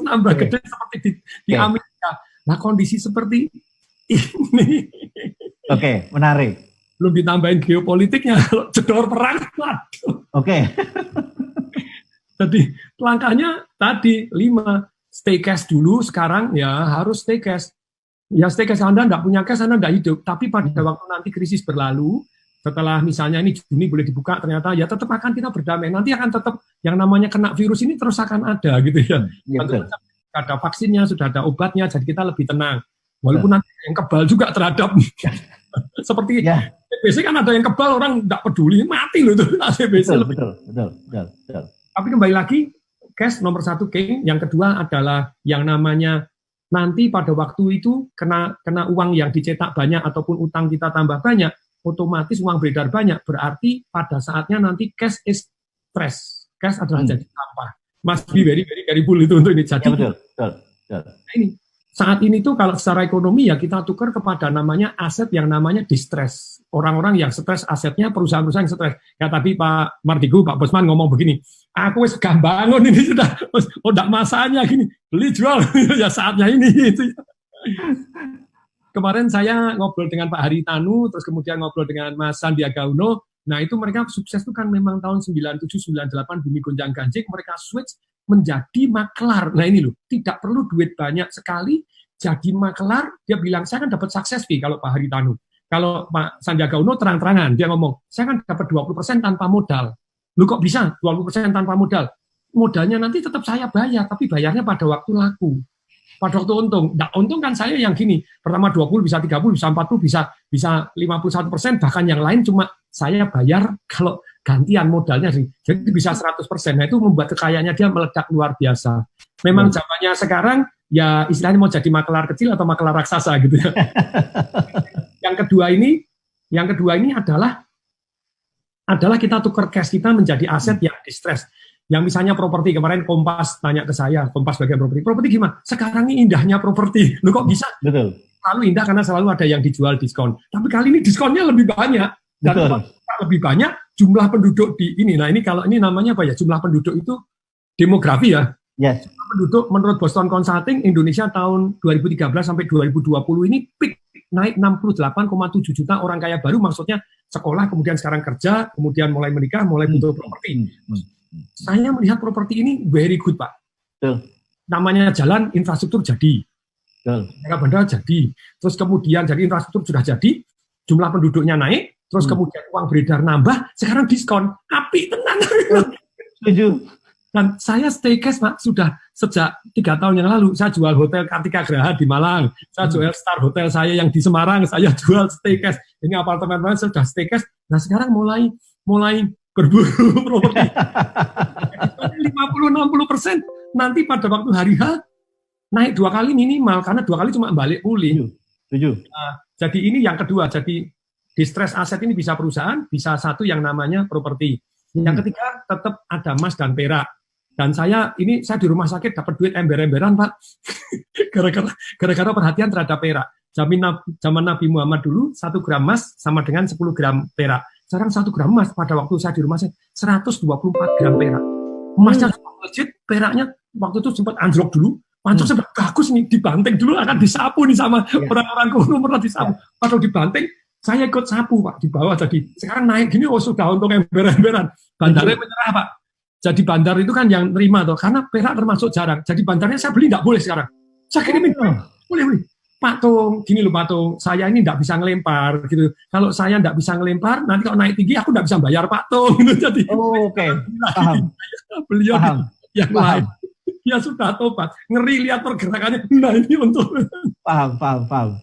nambah gede seperti di Amerika. Nah, kondisi seperti ini. Oke, menarik. Belum ditambahin geopolitiknya, jedor perang. Oke. Jadi langkahnya tadi 5, stay cash dulu. Sekarang ya harus stay cash. Ya stay cash, Anda nggak punya cash, Anda nggak hidup. Tapi pada waktu nanti krisis berlalu, setelah misalnya ini Juni boleh dibuka, ternyata ya tetap akan kita berdamai. Nanti akan tetap yang namanya kena virus ini terus akan ada gitu ya. Sudah ada vaksinnya, sudah ada obatnya, jadi kita lebih tenang. Walaupun nanti yang kebal juga terhadap seperti TBC kan ada yang kebal, orang nggak peduli, mati loh itu TBC. Betul. Tapi kembali lagi, cash nomor 1 King, yang kedua adalah yang namanya nanti pada waktu itu kena uang yang dicetak banyak ataupun utang kita tambah banyak, otomatis uang beredar banyak, berarti pada saatnya nanti cash is stress. Cash adalah jadi sampah. Must be very bull itu untuk ini. Jadi, betul. Nah ini, saat ini tuh kalau secara ekonomi ya kita tukar kepada namanya aset yang namanya distress. Orang-orang yang stres asetnya, perusahaan-perusahaan yang stres. Ya tapi Pak Mardigu, Pak Bosman ngomong begini, aku wis bangun ini sudah, udah masanya gini, beli jual, ya saatnya ini. Gitu. Kemarin saya ngobrol dengan Pak Haritanu, terus kemudian ngobrol dengan Mas Sandiaga Uno. Nah itu mereka sukses itu kan memang tahun 97-98 bumi gonjang ganjing, mereka switch menjadi maklar. Nah ini loh, tidak perlu duit banyak sekali, jadi maklar. Dia bilang saya kan dapat sukses fee kalau Pak Haritanu. Kalau Pak Sandiaga Uno terang-terangan, dia ngomong, saya kan dapat 20% tanpa modal. Lu kok bisa 20% tanpa modal? Modalnya nanti tetap saya bayar, tapi bayarnya pada waktu laku. Pada waktu untung. Nah, untung kan saya yang gini, pertama 20, bisa 30, bisa 40, bisa 51%, bahkan yang lain cuma saya bayar kalau gantian modalnya sih. Jadi bisa 100%. Nah, itu membuat kekayaannya dia meledak luar biasa. Memang zamannya sekarang, ya istilahnya mau jadi maklar kecil atau maklar raksasa gitu ya. Yang kedua ini adalah kita tukar cash kita menjadi aset yang distress. Yang misalnya properti, kemarin Kompas tanya ke saya, Kompas bagian properti gimana? Sekarang ini indahnya properti, lu kok bisa? Betul. Selalu indah karena selalu ada yang dijual diskon. Tapi kali ini diskonnya lebih banyak. Dan lebih banyak jumlah penduduk di ini. Nah ini kalau ini namanya apa ya? Jumlah penduduk itu demografi ya. Yes. Jumlah penduduk menurut Boston Consulting, Indonesia tahun 2013 sampai 2020 ini peak naik 68,7 juta orang kaya baru, maksudnya sekolah, kemudian sekarang kerja, kemudian mulai menikah, mulai butuh properti. Saya melihat properti ini very good, Pak. Namanya jalan, infrastruktur jadi. Bandara jadi. Terus kemudian jadi infrastruktur sudah jadi, jumlah penduduknya naik, terus kemudian uang beredar nambah, sekarang diskon. Apik tenan. Setuju. Dan saya stay cash, Pak, sudah sejak 3 tahun yang lalu. Saya jual hotel Kartika Graha di Malang. Saya jual Star Hotel saya yang di Semarang. Saya jual stay cash. Ini apartemen sudah stay cash. Nah, sekarang mulai berburu properti. 50-60%. Nanti pada waktu hari H, naik 2 kali minimal. Karena 2 kali cuma balik pulih. Setuju. Nah, jadi ini yang kedua. Jadi, distress aset ini bisa perusahaan, bisa satu yang namanya properti. Yang ketiga, tetap ada emas dan perak. Dan saya di rumah sakit dapat duit ember-emberan, Pak. gara-gara perhatian terhadap perak. Zaman Nabi Muhammad dulu, 1 gram emas sama dengan 10 gram perak. Sekarang 1 gram emas pada waktu saya di rumah sakit, 124 gram perak. Emasnya legit, peraknya waktu itu sempat anjlok dulu. Anjlok sempat bagus nih, dibanting dulu, akan disapu nih sama orang-orang kuno, pernah disapu. Padahal dibanting, saya ikut sapu, Pak, di bawah tadi. Sekarang naik gini, sudah untuk ember-emberan. Bandarnya menyerah, Pak. Jadi bandar itu kan yang nerima tuh, karena perak termasuk jarang. Jadi bandarnya saya beli nggak boleh sekarang. Saya kirimin, boleh. Pak Tung, gini loh Pak Tung, saya ini nggak bisa ngelempar gitu. Kalau saya nggak bisa ngelempar, nanti kalau naik tinggi aku nggak bisa bayar Pak Tung. Jadi, paham. Beliau yang lain, ya sudah tobat. Ngeri lihat pergerakannya. Nah ini untuk paham.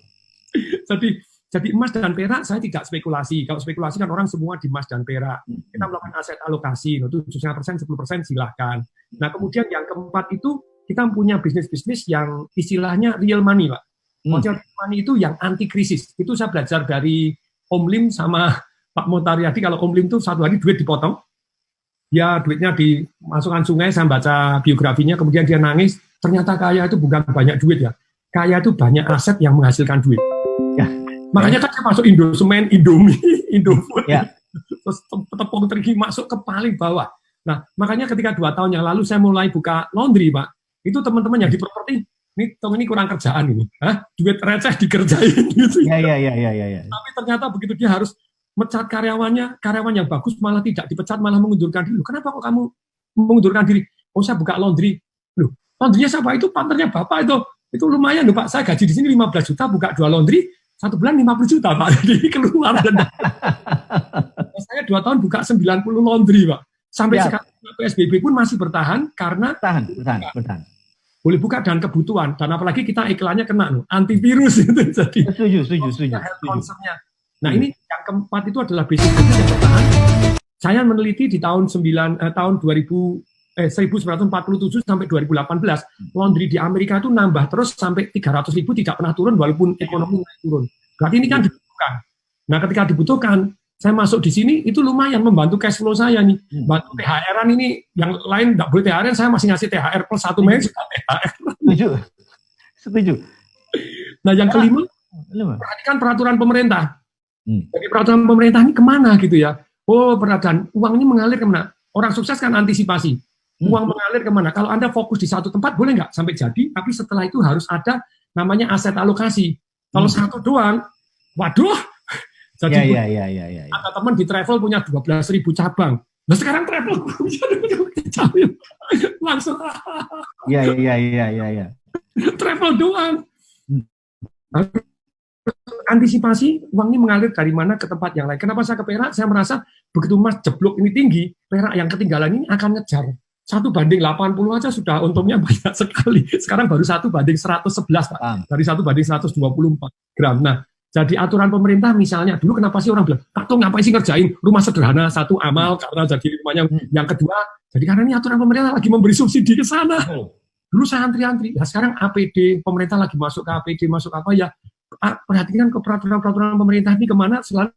Jadi emas dan perak saya tidak spekulasi. Kalau spekulasi kan orang semua di emas dan perak. Kita melakukan aset alokasi, 7,5%, 10% silahkan. Nah kemudian yang keempat itu kita punya bisnis-bisnis yang istilahnya real money, Pak. Real money itu yang anti krisis. Itu saya belajar dari Om Lim sama Pak Motaryadi. Kalau Om Lim itu satu hari duit dipotong, dia duitnya dimasukkan sungai. Saya baca biografinya, kemudian dia nangis. Ternyata kaya itu bukan banyak duit ya. Kaya itu banyak aset yang menghasilkan duit. Ya. Makanya kan saya masuk Indosemen, Indomie, Indofood, terus tepung terigu masuk ke paling bawah. Nah, makanya ketika 2 tahun yang lalu saya mulai buka laundry, Pak. Itu teman-teman yang di properti, ini kurang kerjaan ini. Hah? Duit receh dikerjain gitu. Iya. Tapi ternyata begitu dia harus mecat karyawannya, karyawan yang bagus malah tidak dipecat, malah mengundurkan diri. Kenapa kok kamu mengundurkan diri? Oh, saya buka laundry. Loh, laundrynya siapa? Itu partnernya Bapak itu. Itu lumayan loh Pak, saya gaji di sini 15 juta, buka 2 laundry, 1 bulan 50 juta Pak. Jadi keluar. Saya 2 tahun buka 90 laundry Pak. Sampai sekarang PSBB pun masih bertahan karena bertahan. Boleh buka dan kebutuhan. Dan apalagi kita iklannya kena loh, antivirus itu. Jadi setuju. Nah ini yang keempat itu adalah basic business yang bertahan. Saya meneliti di tahun 1947 sampai 2018, laundry di Amerika itu nambah terus sampai 300.000, tidak pernah turun walaupun ekonomi naik turun. Berarti ini kan dibutuhkan. Nah ketika dibutuhkan, saya masuk di sini itu lumayan membantu cash flow saya nih. Bantu THR-an ini, yang lain nggak boleh THR-an, saya masih ngasih THR plus 1 Mei sudah THR. Setuju. Nah yang kelima, perhatikan peraturan pemerintah. Jadi peraturan pemerintah ini kemana gitu ya? Oh, perhatikan, uang ini mengalir kemana? Orang sukses kan antisipasi. Uang mengalir kemana? Kalau Anda fokus di satu tempat, boleh nggak sampai jadi, tapi setelah itu harus ada namanya aset alokasi. Kalau satu doang, waduh. Jadi ada teman di travel punya 12.000 cabang. Nah sekarang travel langsung. Iya. Travel doang. Antisipasi uang ini mengalir dari mana ke tempat yang lain. Kenapa saya ke Perak? Saya merasa begitu Mas jeblok ini tinggi, Perak yang ketinggalan ini akan ngejar. 1:80 aja sudah untungnya banyak sekali. Sekarang baru 1:111 Pak. Dari 1:124 gram. Nah, jadi aturan pemerintah misalnya, dulu kenapa sih orang bilang, Pak Tung ngapain sih ngerjain rumah sederhana, satu amal, karena jadi rumahnya yang kedua, jadi karena ini aturan pemerintah lagi memberi subsidi ke sana. Dulu saya antri-antri, nah sekarang APD, pemerintah lagi masuk ke APD, masuk apa ya, perhatikan ke peraturan pemerintah ini kemana, selalu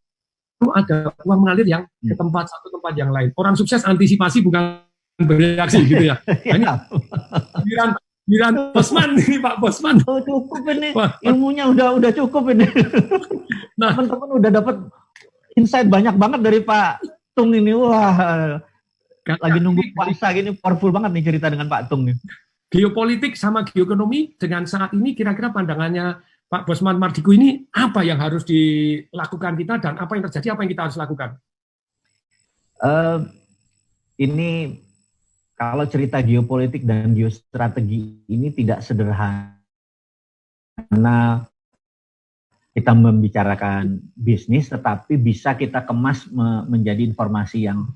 ada uang mengalir yang ke tempat satu tempat yang lain. Orang sukses antisipasi bukan bereaksi gitu ya. Ini Miran Bosman ini Pak Bosman. Oh cukup ini, ilmunya udah cukup ini. Nah, teman-teman udah dapat insight banyak banget dari Pak Tung ini. Wah, lagi nunggu puasa gini, powerful banget nih cerita dengan Pak Tung nih. Geopolitik sama geoekonomi dengan saat ini kira-kira pandangannya Pak Bosman Mardigu ini apa yang harus dilakukan kita dan apa yang terjadi, apa yang kita harus lakukan? Ini kalau cerita geopolitik dan geostrategi ini tidak sederhana. Kita membicarakan bisnis, tetapi bisa kita kemas menjadi informasi yang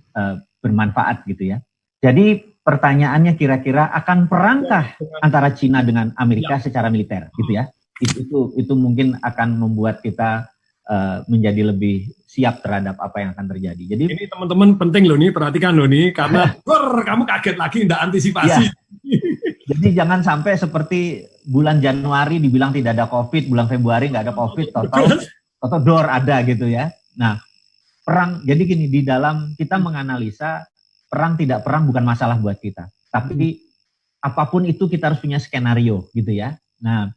bermanfaat gitu ya. Jadi pertanyaannya kira-kira akan perangkah antara Cina dengan Amerika secara militer gitu ya. Itu mungkin akan membuat kita menjadi lebih siap terhadap apa yang akan terjadi. Jadi ini teman-teman penting loh nih, perhatikan loh nih, karena kamu kaget lagi tidak antisipasi. Ya. Jadi jangan sampai seperti bulan Januari dibilang tidak ada COVID, bulan Februari nggak ada COVID, total door ada gitu ya. Nah, perang, jadi gini, di dalam kita menganalisa perang tidak perang bukan masalah buat kita, tapi apapun itu kita harus punya skenario gitu ya. Nah,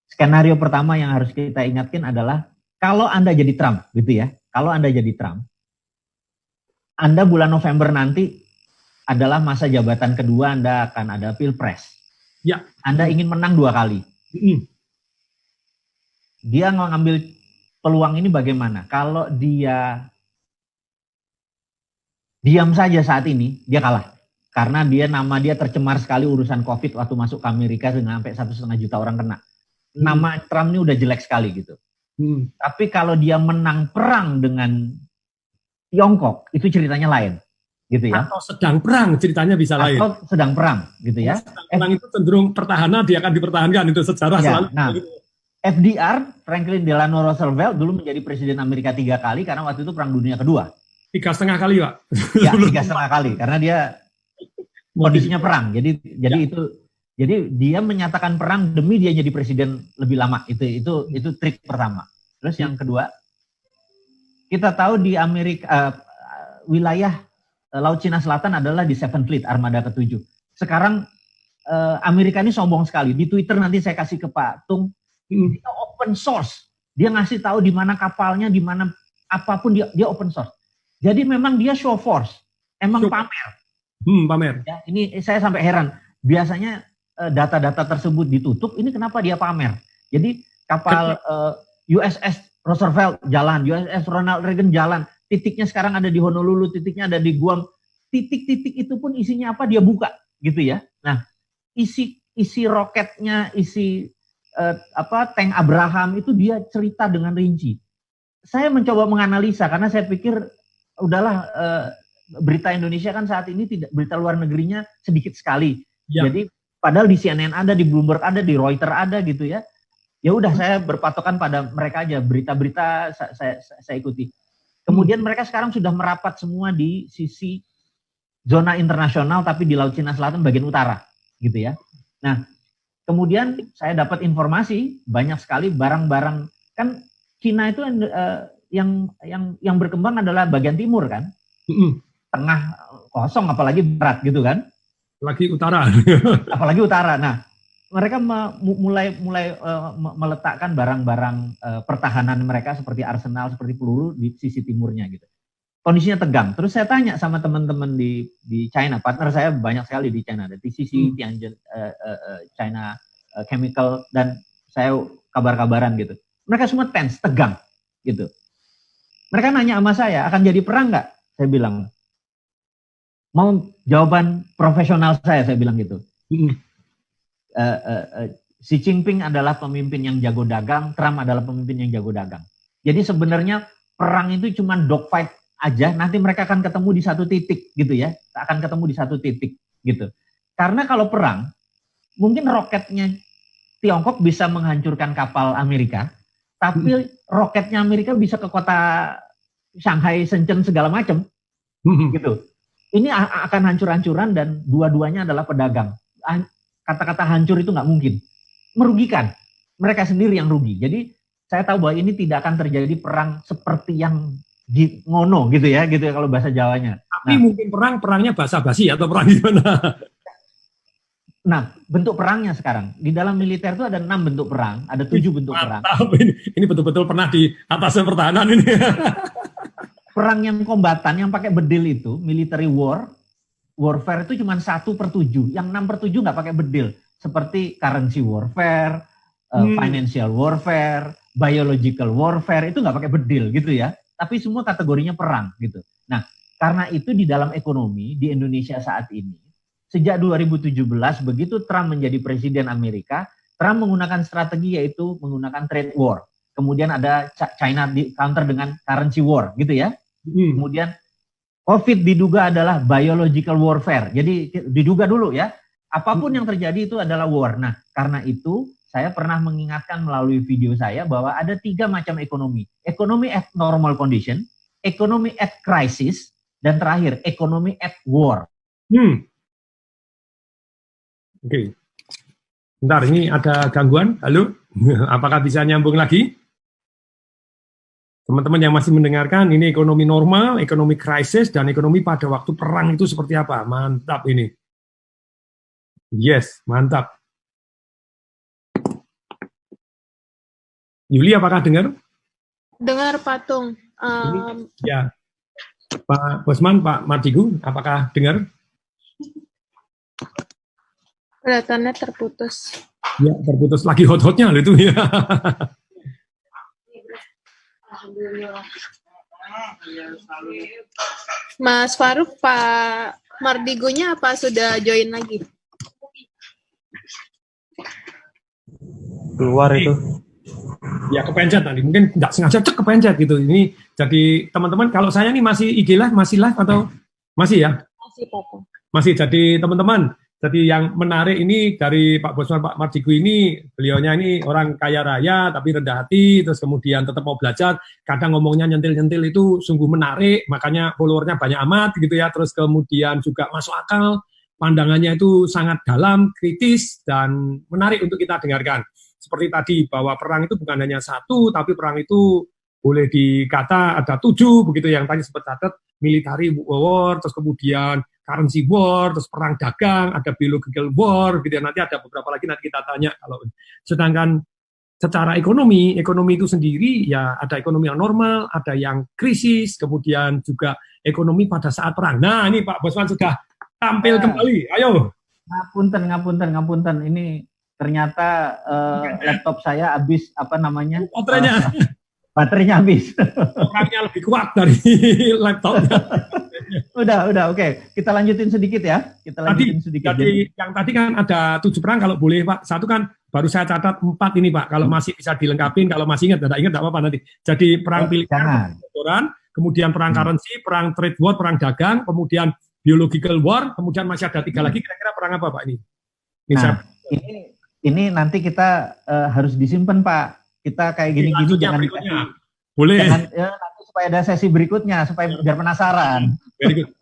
skenario pertama yang harus kita ingatkan adalah kalau Anda jadi Trump, gitu ya. Kalau Anda jadi Trump, Anda bulan November nanti adalah masa jabatan kedua, Anda akan ada pilpres. Ya. Anda ingin menang 2 kali. Dia mengambil peluang ini bagaimana? Kalau dia diam saja saat ini, dia kalah. Karena nama dia tercemar sekali urusan COVID waktu masuk ke Amerika dengan sampai 1,5 juta orang kena. Nama Trump ini udah jelek sekali gitu. Tapi kalau dia menang perang dengan Tiongkok, itu ceritanya lain, gitu ya. Atau sedang perang, ceritanya bisa lain. Atau sedang perang, gitu ya. Perang itu cenderung pertahanan, dia akan dipertahankan, itu sejarah ya, selalu. Nah, FDR, Franklin Delano Roosevelt, dulu menjadi presiden Amerika 3 kali, karena waktu itu Perang Dunia Kedua. 3,5 kali, Pak. Ya, 3,5 kali, karena dia kondisinya perang. Jadi dia menyatakan perang demi dia jadi presiden lebih lama. Itu trik pertama. Terus yang kedua, kita tahu di Amerika wilayah Laut Cina Selatan adalah di Seventh Fleet, armada ke-7. Sekarang Amerika ini sombong sekali. Di Twitter nanti saya kasih ke Pak Tung, dia open source. Dia ngasih tahu di mana kapalnya, di mana apapun dia open source. Jadi memang dia show force, emang pamer. Pamer. Ya, ini saya sampai heran. Biasanya data-data tersebut ditutup, ini kenapa dia pamer? Jadi kapal USS Roosevelt jalan, USS Ronald Reagan jalan, titiknya sekarang ada di Honolulu, titiknya ada di Guam, titik-titik itu pun isinya apa dia buka, gitu ya. Nah, isi roketnya, isi tank Abraham itu dia cerita dengan rinci. Saya mencoba menganalisa karena saya pikir udahlah berita Indonesia kan saat ini tidak, berita luar negerinya sedikit sekali. Ya. Jadi padahal di CNN ada, di Bloomberg ada, di Reuters ada gitu ya. Ya udah saya berpatokan pada mereka aja, berita-berita saya ikuti. Kemudian mereka sekarang sudah merapat semua di sisi zona internasional tapi di Laut Cina Selatan bagian utara gitu ya. Nah, kemudian saya dapat informasi banyak sekali barang-barang, kan Cina itu yang berkembang adalah bagian timur kan, tengah kosong apalagi barat gitu kan, apalagi utara. Apalagi utara. Nah, mereka mulai meletakkan barang-barang pertahanan mereka seperti arsenal, seperti peluru di sisi timurnya gitu. Kondisinya tegang. Terus saya tanya sama teman-teman di China, partner saya banyak sekali di China, ada TCC, Tianjin, China Chemical, dan saya kabar-kabaran gitu. Mereka semua tense, tegang gitu. Mereka nanya sama saya, akan jadi perang nggak? Saya bilang, mau jawaban profesional saya bilang gitu. Xi Jinping adalah pemimpin yang jago dagang, Trump adalah pemimpin yang jago dagang. Jadi sebenarnya perang itu cuma dogfight aja, nanti mereka akan ketemu di satu titik gitu ya, akan ketemu di satu titik gitu. Karena kalau perang, mungkin roketnya Tiongkok bisa menghancurkan kapal Amerika, tapi roketnya Amerika bisa ke kota Shanghai, Shenzhen segala macam, gitu. Ini akan hancur-hancuran dan dua-duanya adalah pedagang. Kata-kata hancur itu nggak mungkin, merugikan mereka sendiri yang rugi. Jadi saya tahu bahwa ini tidak akan terjadi perang seperti yang ngono gitu ya kalau bahasa Jawanya. Tapi mungkin perangnya basa-basi atau perang gimana? Nah, bentuk perangnya sekarang di dalam militer itu ada 6 bentuk perang, ada 7 bentuk perang. Ini betul-betul pernah di atasnya pertahanan ini. Perang yang kombatan yang pakai bedil itu military warfare itu cuma 1/7, yang 6/7 nggak pakai bedil, seperti currency warfare, financial warfare, biological warfare, itu nggak pakai bedil gitu ya. Tapi semua kategorinya perang gitu. Nah, karena itu di dalam ekonomi di Indonesia saat ini, sejak 2017 begitu Trump menjadi presiden Amerika, Trump menggunakan strategi yaitu menggunakan trade war. Kemudian ada China di counter dengan currency war gitu ya. Kemudian COVID diduga adalah biological warfare. Jadi diduga dulu ya, apapun yang terjadi itu adalah war. Nah, karena itu saya pernah mengingatkan melalui video saya bahwa ada 3 macam ekonomi. Ekonomi at normal condition, ekonomi at crisis, dan terakhir ekonomi at war. Oke. Bentar, ini ada gangguan. Halo, apakah bisa nyambung lagi? Teman-teman yang masih mendengarkan, ini ekonomi normal, ekonomi krisis, dan ekonomi pada waktu perang itu seperti apa? Mantap ini. Yes, mantap. Yuli, apakah dengar? Dengar, Pak Tung. Ya, Pak Bosman, Pak Mardigu, apakah dengar? Kelihatannya terputus. Ya, terputus. Lagi hot-hotnya loh itu ya. Mas Faruk, Pak Mardigunya apa sudah join lagi? Keluar itu. Ya, kepencet tadi. Mungkin nggak sengaja kepencet gitu. Ini jadi teman-teman, kalau saya nih masih IG live, masih live atau masih ya? Masih, Pak. Masih. Jadi teman-teman, jadi yang menarik ini dari Pak Bosman, Pak Mardigu ini, beliaunya ini orang kaya raya tapi rendah hati, terus kemudian tetap mau belajar, kadang ngomongnya nyentil-nyentil itu sungguh menarik, makanya followernya banyak amat gitu ya, terus kemudian juga masuk akal, pandangannya itu sangat dalam, kritis, dan menarik untuk kita dengarkan. Seperti tadi, bahwa perang itu bukan hanya satu, tapi perang itu boleh dikata ada 7, begitu yang tadi sempat catat, military war, terus kemudian currency war, terus perang dagang, ada biological war, gitu ya. Nanti ada beberapa lagi nanti kita tanya. Kalau sedangkan secara ekonomi itu sendiri ya ada ekonomi yang normal, ada yang krisis, kemudian juga ekonomi pada saat perang. Nah, ini Pak Bosman sudah tampil kembali. Ayo. Ngapunten. Ini ternyata laptop saya habis baterainya habis. Orangnya lebih kuat dari laptopnya. Udah, oke. Kita lanjutin sedikit ya. Jadi yang tadi kan ada 7 perang kalau boleh Pak. Satu kan baru saya catat 4 ini Pak. Kalau masih bisa dilengkapin, kalau masih tidak apa-apa nanti. Jadi perang pilihan, kemudian perang currency, perang trade war, perang dagang, kemudian biological war, kemudian masih ada 3 lagi. Kira-kira perang apa Pak ini? Ini nanti kita harus disimpan Pak. Kita kayak gini-gini jangan boleh. Nanti supaya ada sesi berikutnya supaya biar penasaran.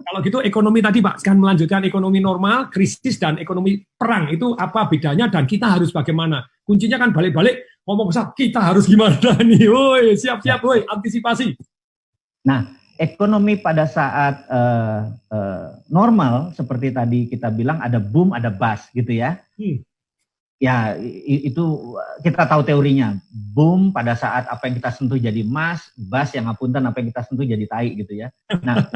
Kalau gitu ekonomi tadi Pak, sekarang melanjutkan ekonomi normal, krisis dan ekonomi perang itu apa bedanya dan kita harus bagaimana? Kuncinya kan balik-balik ngomong besar, kita harus gimana nih? Woi, siap-siap woi, antisipasi. Nah, ekonomi pada saat normal seperti tadi kita bilang ada boom, ada bust gitu ya. Ya, itu kita tahu teorinya. Boom pada saat apa yang kita sentuh jadi emas, bust yang ngapunten apa yang kita sentuh jadi tai gitu ya. Nah,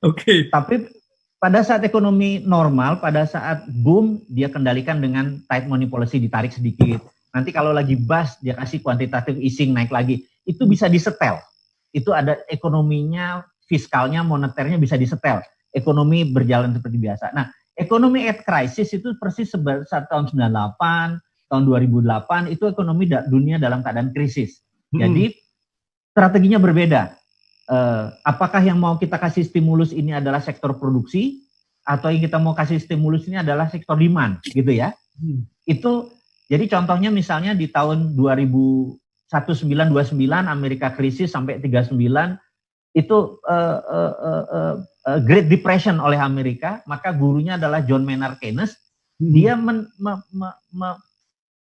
oke. Tapi pada saat ekonomi normal, pada saat boom dia kendalikan dengan tight money policy, ditarik sedikit. Nanti kalau lagi bust dia kasih quantitative easing naik lagi. Itu bisa disetel. Itu ada ekonominya, fiskalnya, moneternya bisa disetel. Ekonomi berjalan seperti biasa. Nah, ekonomi at crisis itu persis saat tahun 98, tahun 2008 itu ekonomi dunia dalam keadaan krisis. Jadi strateginya berbeda. Apakah yang mau kita kasih stimulus ini adalah sektor produksi atau yang kita mau kasih stimulus ini adalah sektor demand, gitu ya? Itu jadi contohnya misalnya di tahun 1929 Amerika krisis sampai 39 itu Great Depression oleh Amerika, maka gurunya adalah John Maynard Keynes. Dia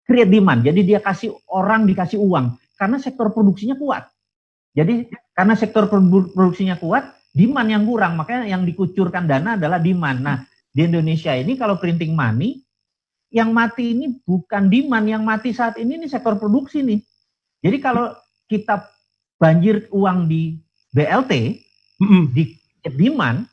create demand, jadi dia kasih orang dikasih uang karena sektor produksinya kuat. Jadi karena sektor produksinya kuat, demand yang kurang, makanya yang dikucurkan dana adalah demand. Nah, di Indonesia ini kalau printing money, yang mati ini bukan demand, yang mati saat ini sektor produksi nih. Jadi kalau kita banjir uang di BLT, di demand,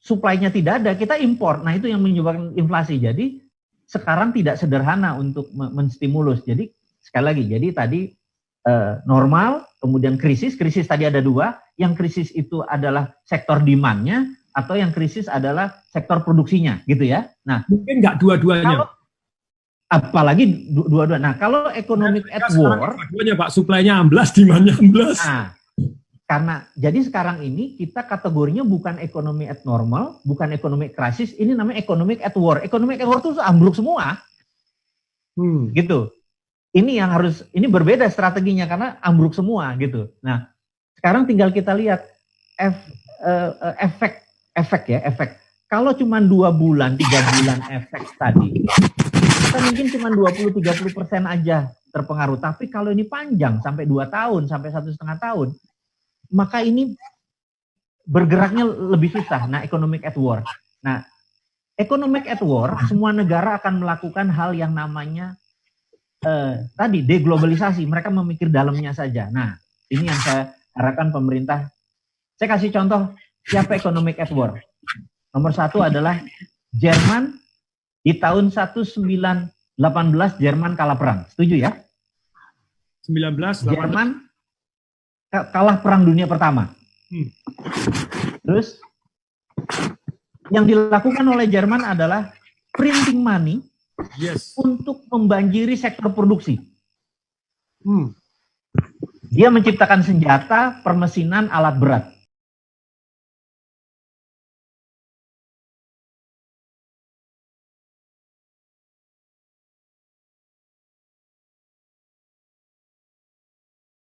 supply-nya tidak ada, kita impor. Nah, itu yang menyebabkan inflasi. Jadi sekarang tidak sederhana untuk menstimulus. Jadi sekali lagi, jadi tadi normal, kemudian krisis tadi ada 2, yang krisis itu adalah sektor demand-nya, atau yang krisis adalah sektor produksinya, gitu ya. Nah, mungkin nggak dua-duanya. Apalagi dua-dua. Nah, kalau economic at war, Pak, supply-nya amblas, demand-nya amblas. Nah, karena jadi sekarang ini kita kategorinya bukan ekonomi at normal, bukan ekonomi krisis, ini namanya economic at war. Economic at war itu ambruk semua. Gitu. Ini yang ini berbeda strateginya karena ambruk semua gitu. Nah, sekarang tinggal kita lihat efek. Kalau cuma 2 bulan, 3 bulan efek tadi, kita mungkin cuma 20-30% aja terpengaruh. Tapi kalau ini panjang sampai 2 tahun, sampai 1,5 tahun, maka ini bergeraknya lebih susah. Nah, economic at war. Nah, economic at war, semua negara akan melakukan hal yang namanya tadi deglobalisasi. Mereka memikir dalamnya saja. Nah, ini yang saya harapkan pemerintah. Saya kasih contoh siapa economic at war. Nomor 1 adalah Jerman. Di tahun 1918 Jerman kalah perang. Setuju ya? 1918. Jerman kalah perang dunia pertama. Terus yang dilakukan oleh Jerman adalah printing money untuk membanjiri sektor produksi. Dia menciptakan senjata, permesinan, alat berat.